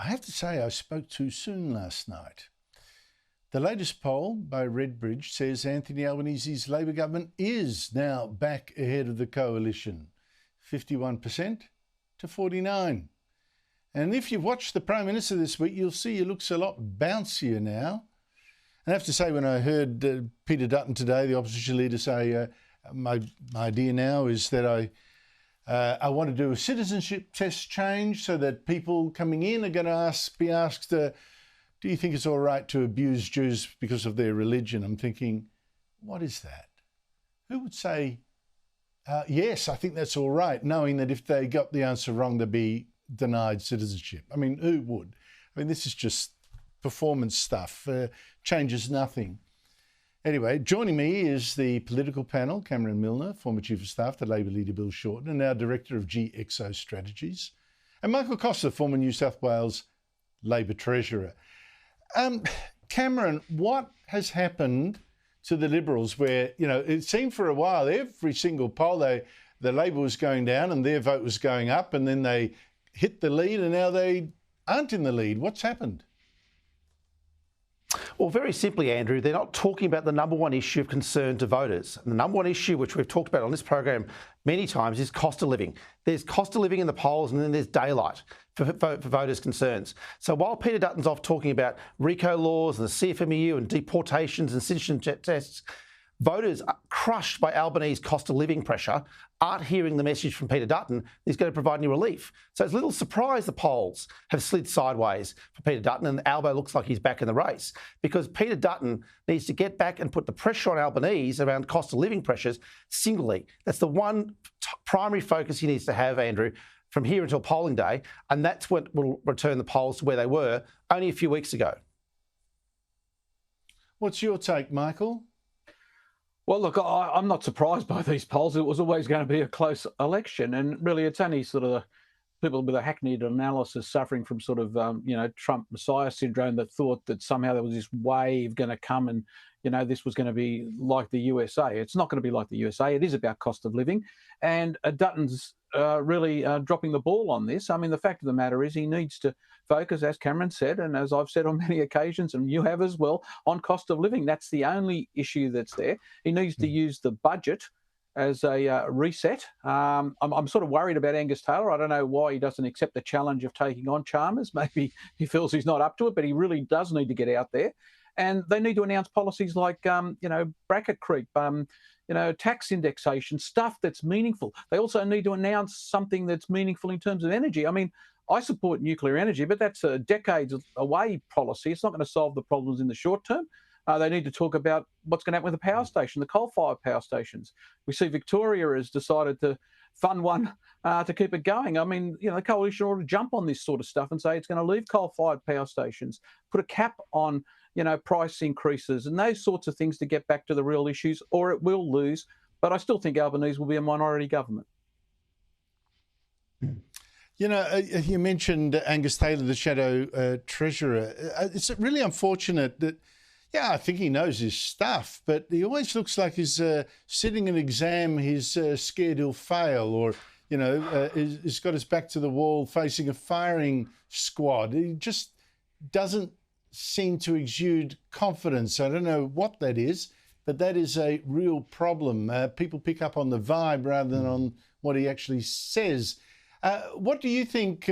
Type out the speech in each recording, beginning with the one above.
have to say I spoke too soon last night. The latest poll by Redbridge says Anthony Albanese's Labor government is now back ahead of the coalition, 51% to 49%. And if you've watched the Prime Minister this week, you'll see he looks a lot bouncier now. And I have to say, when I heard Peter Dutton today, the opposition leader, say, my idea now is that I want to do a citizenship test change so that people coming in are going to be asked, do you think it's all right to abuse Jews because of their religion? I'm thinking, what is that? Who would say, yes, I think that's all right, knowing that if they got the answer wrong, they'd be denied citizenship? I mean, who would? I mean, this is just performance stuff, changes nothing. Anyway, joining me is the political panel, Cameron Milner, former Chief of Staff to Labor leader Bill Shorten, and now Director of GXO Strategies, and Michael Costa, former New South Wales Labor Treasurer. Cameron, what has happened to the Liberals where, you know, it seemed for a while every single poll, the Labor was going down and their vote was going up, and then they hit the lead and now they aren't in the lead? What's happened? Well, very simply, Andrew, they're not talking about the number one issue of concern to voters. And the number one issue, which we've talked about on this program many times, is cost of living. There's cost of living in the polls, and then there's daylight for voters' concerns. So while Peter Dutton's off talking about RICO laws and the CFMEU and deportations and citizenship tests, voters are crushed by Albanese's cost of living pressure, aren't hearing the message from Peter Dutton he's going to provide any relief. So it's a little surprise the polls have slid sideways for Peter Dutton, and Albo looks like he's back in the race, because Peter Dutton needs to get back and put the pressure on Albanese around cost of living pressures singly. That's the one primary focus he needs to have, Andrew, from here until polling day, and that's what will return the polls to where they were only a few weeks ago. What's your take, Michael? Well, look, I'm not surprised by these polls. It was always going to be a close election. And really, it's only sort of people with a hackneyed analysis suffering from sort of, Trump Messiah syndrome that thought that somehow there was this wave going to come and, this was going to be like the USA. It's not going to be like the USA. It is about cost of living. And Dutton's really dropping the ball on this. I mean, the fact of the matter is he needs to focus, as Cameron said, and as I've said on many occasions, and you have as well, on cost of living. That's the only issue that's there. He needs to use the budget as a reset. I'm sort of worried about Angus Taylor. I don't know why he doesn't accept the challenge of taking on Chalmers. Maybe he feels he's not up to it, but he really does need to get out there. And they need to announce policies like, bracket creep, tax indexation, stuff that's meaningful. They also need to announce something that's meaningful in terms of energy. I mean, I support nuclear energy, but that's a decades away policy. It's not going to solve the problems in the short term. They need to talk about what's going to happen with the power station, the coal-fired power stations. We see Victoria has decided to fund one to keep it going. I mean, the coalition ought to jump on this sort of stuff and say it's going to leave coal-fired power stations, put a cap on, price increases and those sorts of things to get back to the real issues, or it will lose. But I still think Albanese will be a minority government. You mentioned Angus Taylor, the shadow treasurer. It's really unfortunate that, I think he knows his stuff, but he always looks like he's sitting an exam he's scared he'll fail, or, he's got his back to the wall facing a firing squad. He just doesn't seem to exude confidence. I don't know what that is, but that is a real problem. People pick up on the vibe rather than on what he actually says. What do you think,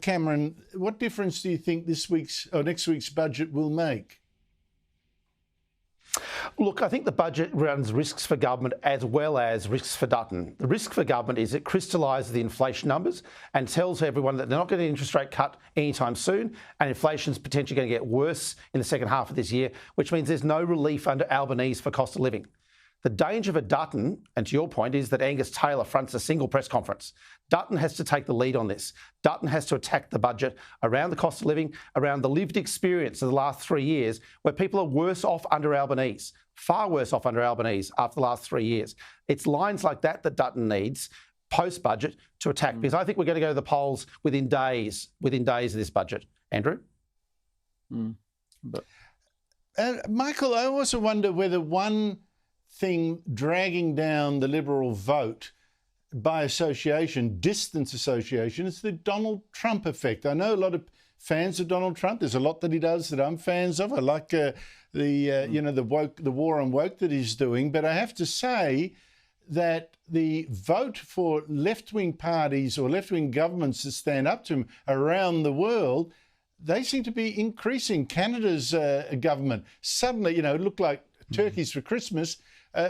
Cameron, what difference do you think this week's or next week's budget will make? Look, I think the budget runs risks for government as well as risks for Dutton. The risk for government is it crystallises the inflation numbers and tells everyone that they're not getting an interest rate cut anytime soon, and inflation's potentially going to get worse in the second half of this year, which means there's no relief under Albanese for cost of living. The danger for Dutton, and to your point, is that Angus Taylor fronts a single press conference. Dutton has to take the lead on this. Dutton has to attack the budget around the cost of living, around the lived experience of the last 3 years, where people are worse off under Albanese, far worse off under Albanese after the last 3 years. It's lines like that that Dutton needs post-budget to attack, because I think we're going to go to the polls within days of this budget. Andrew? Michael, I also wonder whether one thing dragging down the Liberal vote by association, distance association, is the Donald Trump effect. I know a lot of fans of Donald Trump. There's a lot that he does that I'm fans of. I like the war on woke that he's doing. But I have to say that the vote for left-wing parties or left-wing governments that stand up to him around the world, they seem to be increasing. Canada's government suddenly, it looked like turkeys for Christmas,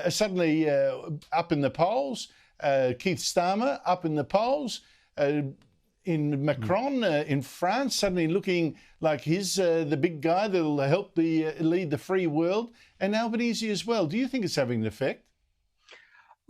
suddenly up in the polls. Keith Starmer up in the polls. In Macron in France, suddenly looking like he's the big guy that'll help lead the free world, and Albanese as well. Do you think it's having an effect?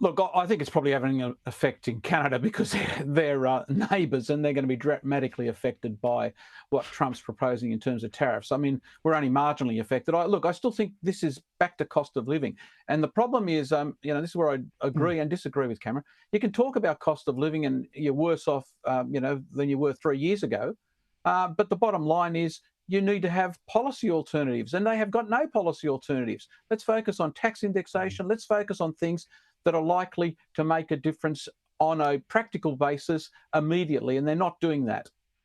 Look, I think it's probably having an effect in Canada because they're neighbours and they're going to be dramatically affected by what Trump's proposing in terms of tariffs. I mean, we're only marginally affected. I still think this is back to cost of living. And the problem is, this is where I agree and disagree with Cameron. You can talk about cost of living and you're worse off, than you were 3 years ago. But the bottom line is you need to have policy alternatives, and they have got no policy alternatives. Let's focus on tax indexation. Let's focus on things that are likely to make a difference on a practical basis immediately, and they're not doing that.